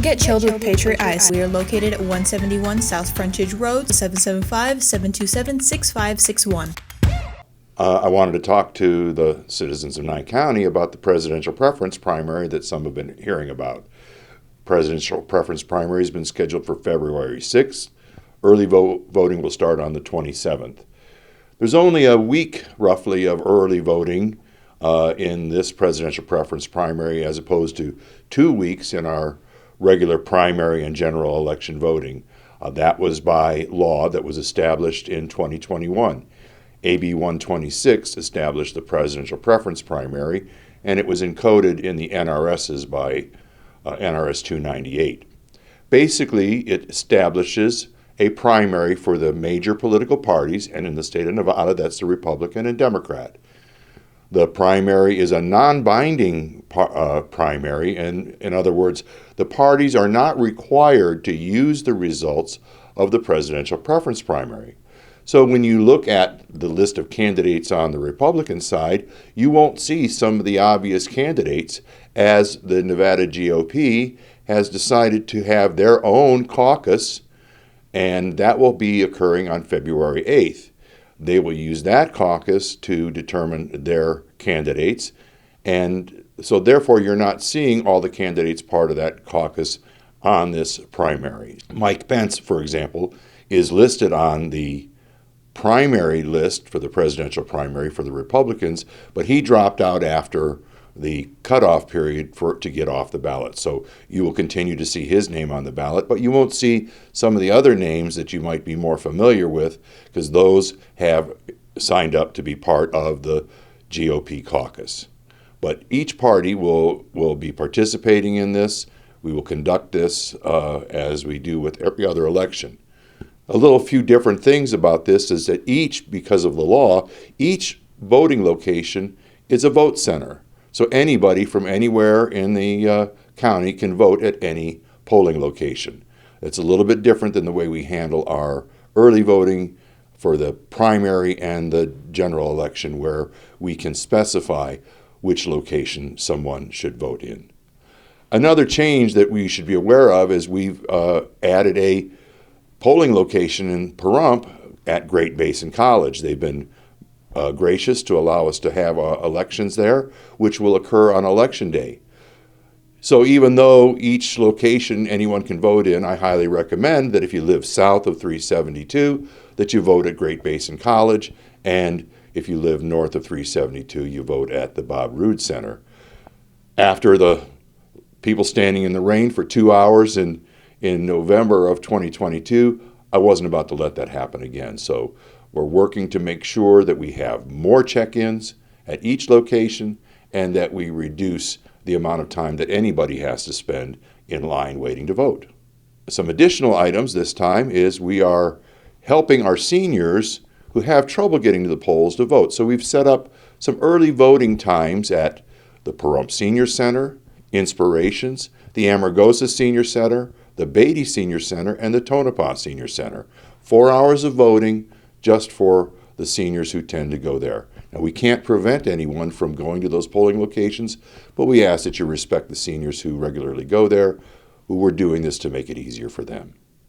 Get chilled with Patriot Ice. We are located at 171 South Frontage Road, 775-727-6561. I wanted to talk to the citizens of Nye County about the presidential preference primary that some have been hearing about. Presidential preference primary has been scheduled for February 6th. Early voting will start on the 27th. There's only a week, roughly, of early voting in this presidential preference primary as opposed to 2 weeks in our regular primary and general election voting. That was by law that was established in 2021. AB 126 established the presidential preference primary, and it was encoded in the NRSs by NRS 298. Basically, it establishes a primary for the major political parties, and in the state of Nevada, that's the Republican and Democrat. The primary is a non-binding primary, and in other words, the parties are not required to use the results of the presidential preference primary. So when you look at the list of candidates on the Republican side, you won't see some of the obvious candidates, as the Nevada GOP has decided to have their own caucus, and that will be occurring on February 8th. They will use that caucus to determine their candidates, and so therefore you're not seeing all the candidates part of that caucus on this primary. Mike Pence, for example, is listed on the primary list for the presidential primary for the Republicans, but he dropped out after the cutoff period to get off the ballot. So you will continue to see his name on the ballot, but you won't see some of the other names that you might be more familiar with, because those have signed up to be part of the GOP caucus. But each party will be participating in this. We will conduct this as we do with every other election. A few different things about this is that because of the law, each voting location is a vote center. So anybody from anywhere in the county can vote at any polling location. It's a little bit different than the way we handle our early voting for the primary and the general election, where we can specify which location someone should vote in. Another change that we should be aware of is we've added a polling location in Pahrump at Great Basin College. They've been gracious to allow us to have elections there, which will occur on Election Day. So even though each location anyone can vote in, I highly recommend that if you live south of 372, that you vote at Great Basin College, and if you live north of 372, you vote at the Roode Center. After the people standing in the rain for 2 hours in November of 2022, I wasn't about to let that happen again. So we're working to make sure that we have more check-ins at each location and that we reduce the amount of time that anybody has to spend in line waiting to vote. Some additional items this time is we are helping our seniors who have trouble getting to the polls to vote. So we've set up some early voting times at the Pahrump Senior Center, Inspirations, the Amargosa Senior Center, the Beatty Senior Center, and the Tonopah Senior Center. 4 hours of voting just for the seniors who tend to go there. Now, we can't prevent anyone from going to those polling locations, but we ask that you respect the seniors who regularly go there, who we're doing this to make it easier for them.